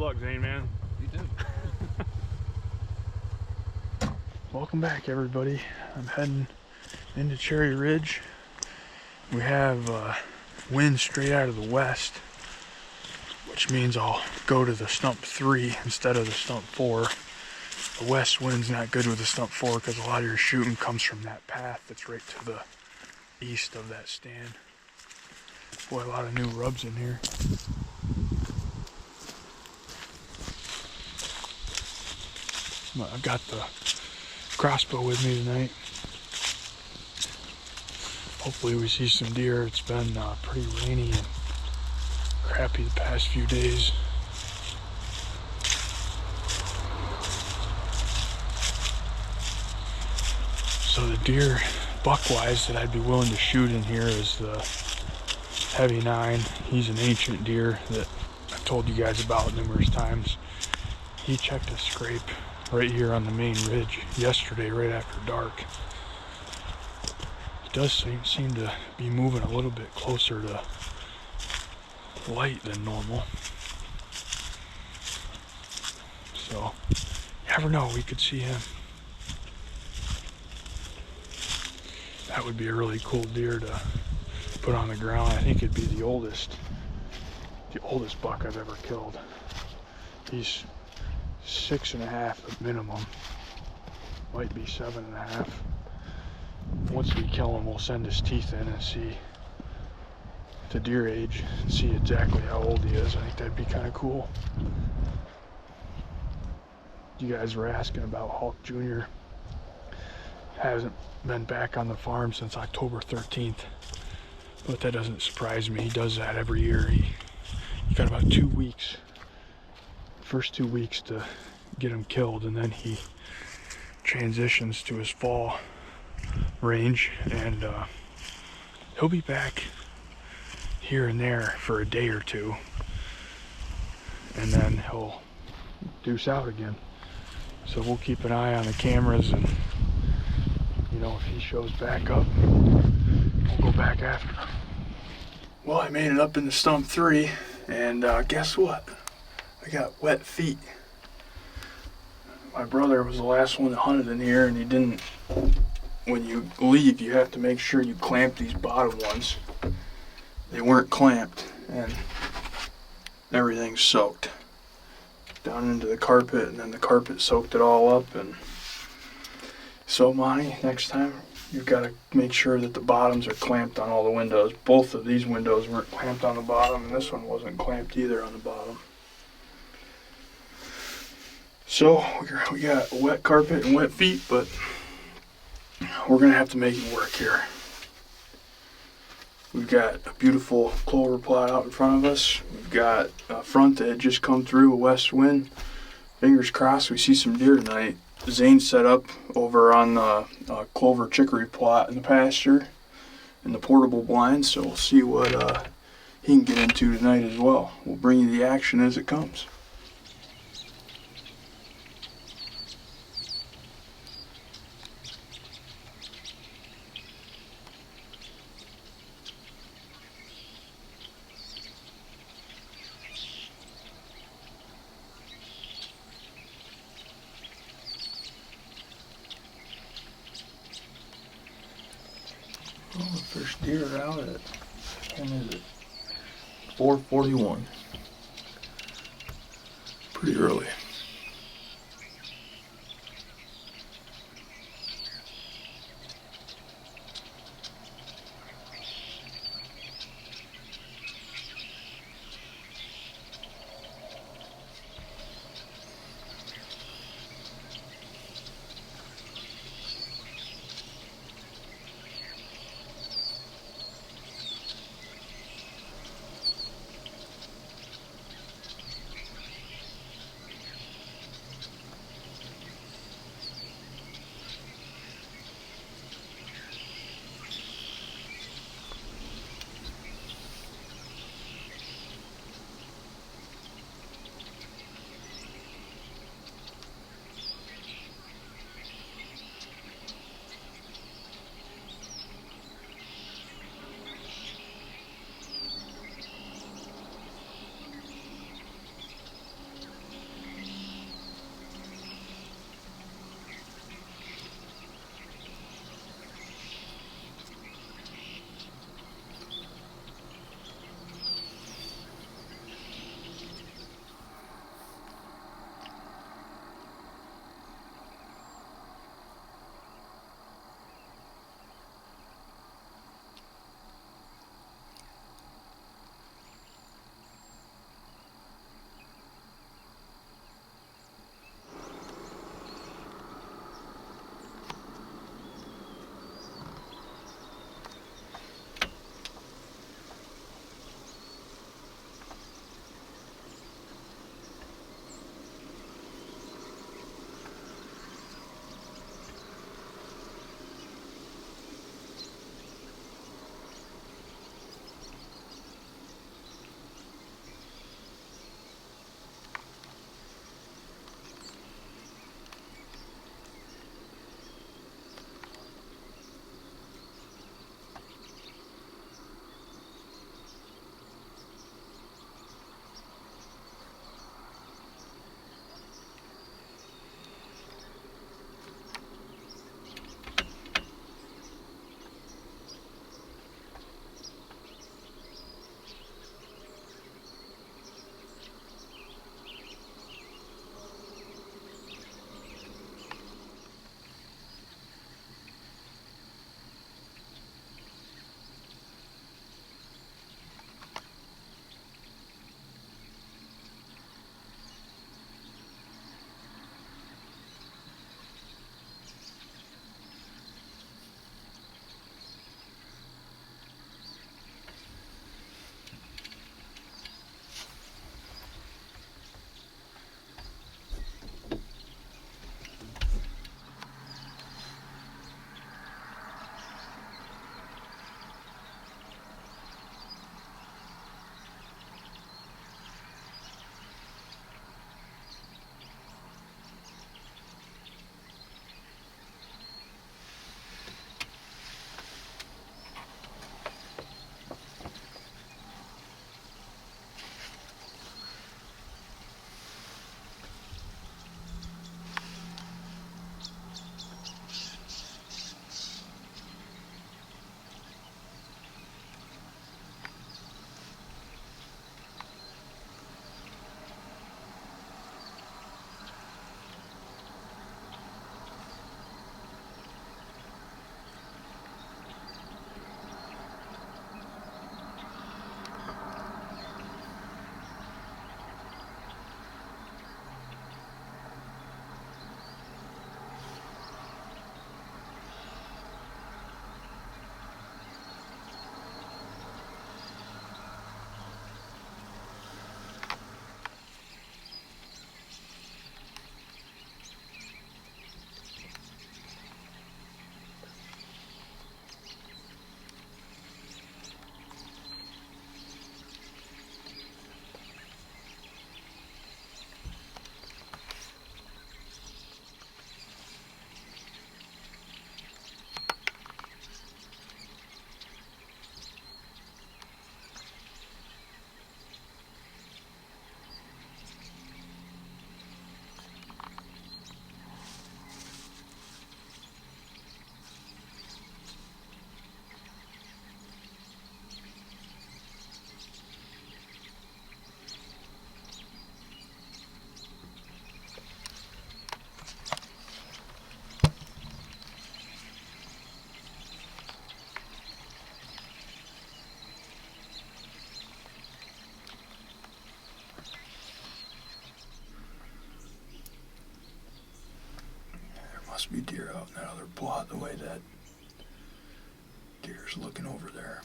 luck, Zane, man. You too. Welcome back, everybody. I'm heading into Cherry Ridge. We have wind straight out of the west, which means I'll go to the stump 3 instead of the stump 4. The west wind's not good with the stump 4 because a lot of your shooting comes from that path that's right to the east of that stand. Boy, a lot of new rubs in here. I've got the crossbow with me tonight. Hopefully we see some deer. It's been pretty rainy and crappy the past few days. So the deer, buck-wise, that I'd be willing to shoot in here is the heavy 9. He's an ancient deer that I've told you guys about numerous times. He checked a scrape right here on the main ridge yesterday, right after dark. He does seem to be moving a little bit closer to light than normal. So, you never know, we could see him. That would be a really cool deer to put on the ground. I think it'd be the oldest buck I've ever killed. He's 6.5 at minimum, might be 7.5. Once we kill him, we'll send his teeth in and see the deer age, and see exactly how old he is. I think that'd be kind of cool. You guys were asking about Hulk Jr. Hasn't been back on the farm since October 13th, but that doesn't surprise me. He does that every year. He got about 2 weeks, first 2 weeks to get him killed, and then he transitions to his fall range, and he'll be back here and there for a day or two, and then he'll deuce out again. So we'll keep an eye on the cameras, and you know, if he shows back up, we'll go back after him. Well, I made it up into stump 3, and guess what? I got wet feet. My brother was the last one that hunted in here, and he didn't. When you leave, you have to make sure you clamp these bottom ones. They weren't clamped, and everything's soaked down into the carpet, and then the carpet soaked it all up. And so, Monty, next time you've got to make sure that the bottoms are clamped on all the windows. Both of these windows weren't clamped on the bottom, and this one wasn't clamped either on the bottom. So we got wet carpet and wet feet, but we're gonna have to make it work here. We've got a beautiful clover plot out in front of us. We've got a front that had just come through, a west wind. Fingers crossed we see some deer tonight. Zane set up over on the clover chicory plot in the pasture in the portable blinds, so we'll see what he can get into tonight as well. We'll bring you the action as it comes. Well, the first deer out at, when is it? 4:41. Pretty early. must be deer out in that other plot, the way that deer's looking over there.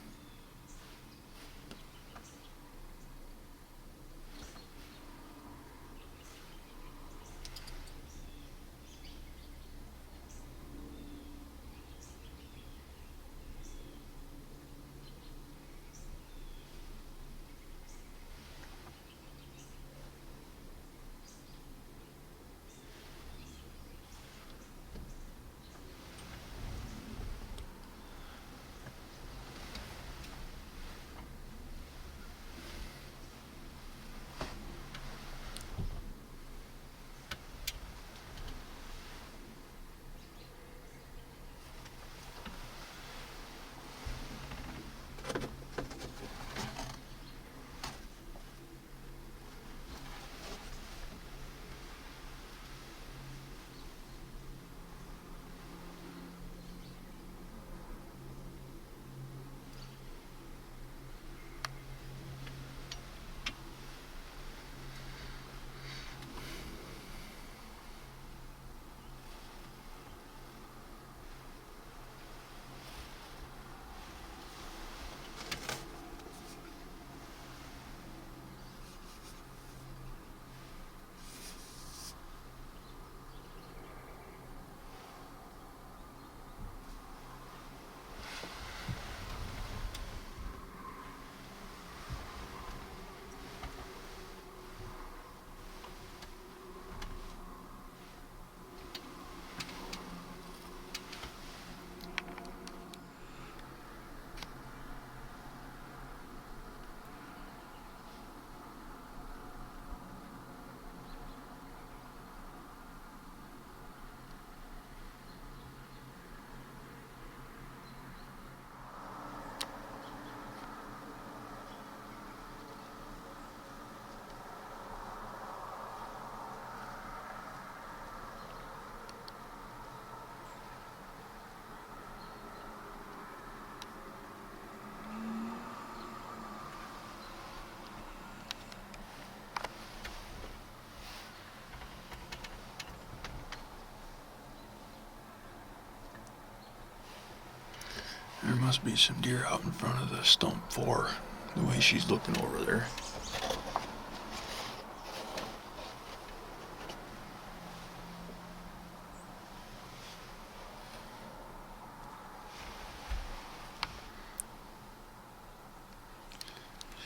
There must be some deer out in front of the stump 4, the way she's looking over there.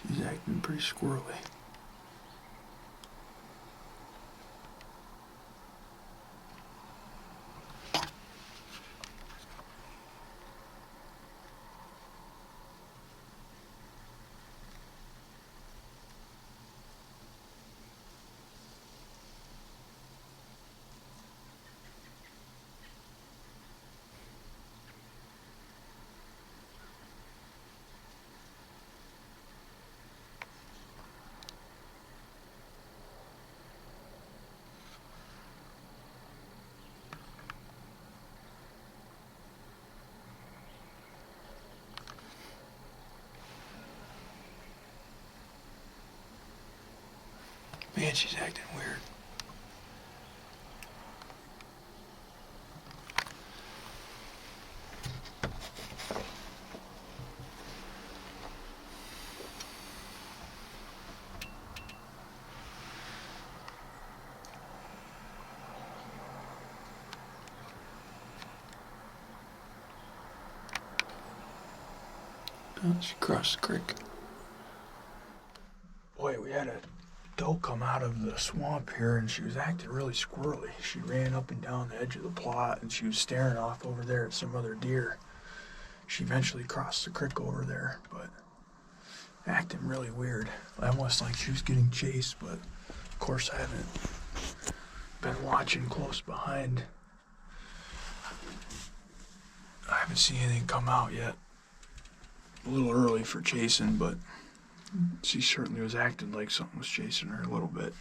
She's acting pretty squirrely. Man, she's acting weird. Oh, she crossed the creek. Boy, we had a doe come out of the swamp here, and she was acting really squirrely. She ran up and down the edge of the plot, and she was staring off over there at some other deer. She eventually crossed the creek over there, but acting really weird. Almost like she was getting chased, but of course I haven't been watching close behind. I haven't seen anything come out yet. A little early for chasing, but she certainly was acting like something was chasing her a little bit.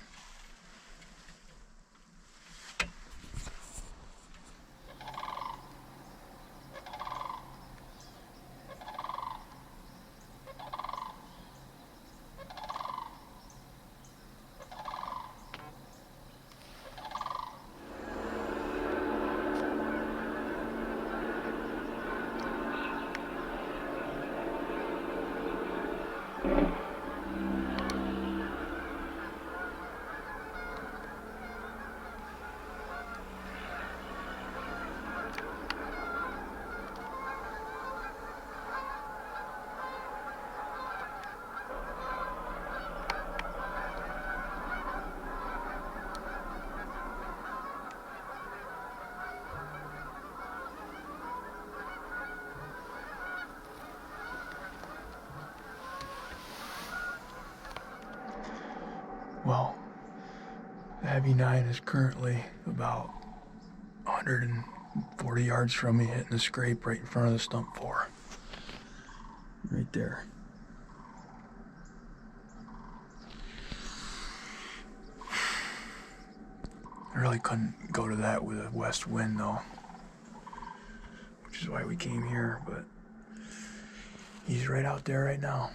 Well, the heavy 9 is currently about 140 yards from me, hitting the scrape right in front of the stump 4. Right there. I really couldn't go to that with a west wind though, which is why we came here, but he's right out there right now.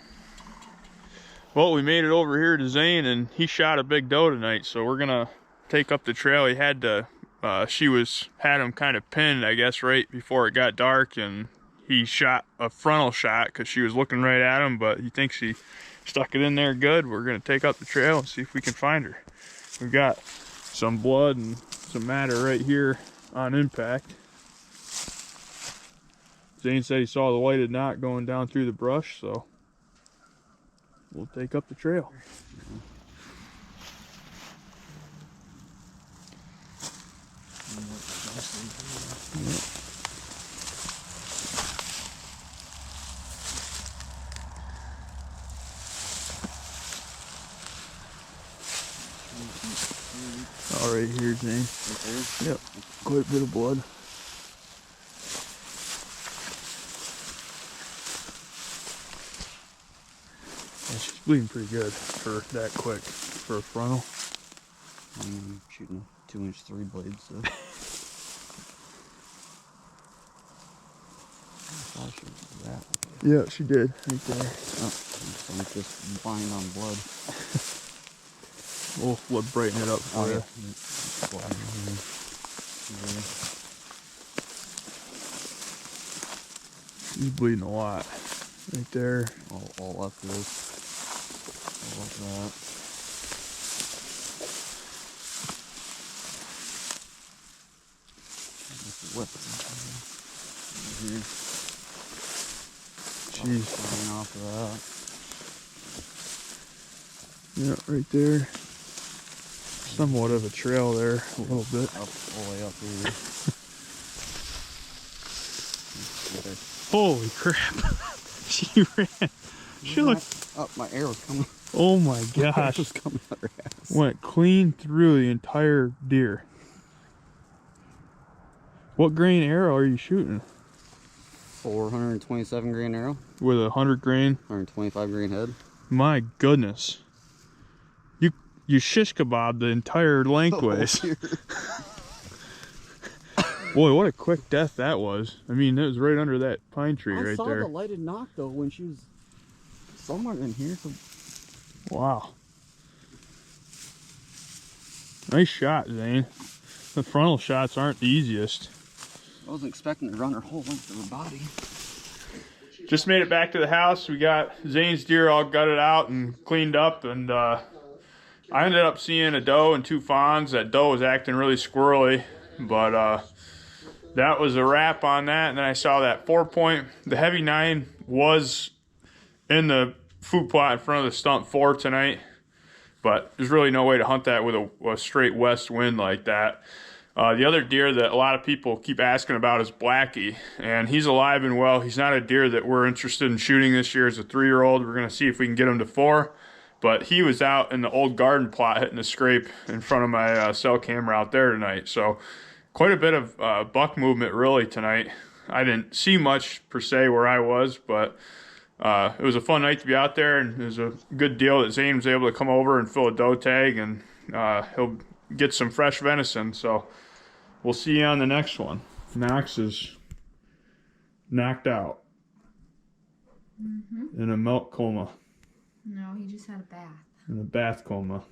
Well, we made it over here to Zane, and he shot a big doe tonight, so we're gonna take up the trail. He had to, had him kind of pinned, I guess, right before it got dark, and he shot a frontal shot because she was looking right at him, but he thinks he stuck it in there good. We're gonna take up the trail and see if we can find her. We've got some blood and some matter right here on impact. Zane said he saw the whited knot going down through the brush, so we'll take up the trail. All right, here, Zane. Okay. Yep, quite a bit of blood. Yeah, she's bleeding pretty good for that quick for a frontal. I'm shooting 2-inch 3 blades, so. Yeah, she did, right there. Oh, I'm just blind on blood. We'll brighten it up for you. She's bleeding a lot. Right there. All up this. All up that. Jeez. Flying off of that. Yeah, right there. Somewhat of a trail there, a little bit. Up, all the way up here. Holy crap. She ran. She looked. Oh, my arrow's coming. Oh my gosh. Was coming out her ass. Went clean through the entire deer. What grain arrow are you shooting? 427 grain arrow. With a 100 grain? 125 grain head. My goodness. You shish kebab the entire lengthways. Boy, what a quick death that was. I mean, it was right under that pine tree right there. I saw the lighted knock though when she was somewhere in here. So... Wow. Nice shot, Zane. The frontal shots aren't the easiest. I wasn't expecting to run her whole length of her body. Just made it back to the house. We got Zane's deer all gutted out and cleaned up, and I ended up seeing a doe and 2 fawns. That doe was acting really squirrely, but that was a wrap on that. And then I saw that 4-point. The heavy 9 was in the food plot in front of the stump 4 tonight, but there's really no way to hunt that with a straight west wind like that. The other deer that a lot of people keep asking about is Blackie, and he's alive and well. He's not a deer that we're interested in shooting this year as a 3-year-old. We're going to see if we can get him to 4, but he was out in the old garden plot hitting the scrape in front of my cell camera out there tonight. So quite a bit of buck movement really tonight. I didn't see much per se where I was, but it was a fun night to be out there, and it was a good deal that Zane was able to come over and fill a doe tag, and he'll get some fresh venison. So we'll see you on the next one. Knox is knocked out in a milk coma. No, he just had a bath. In a bath coma.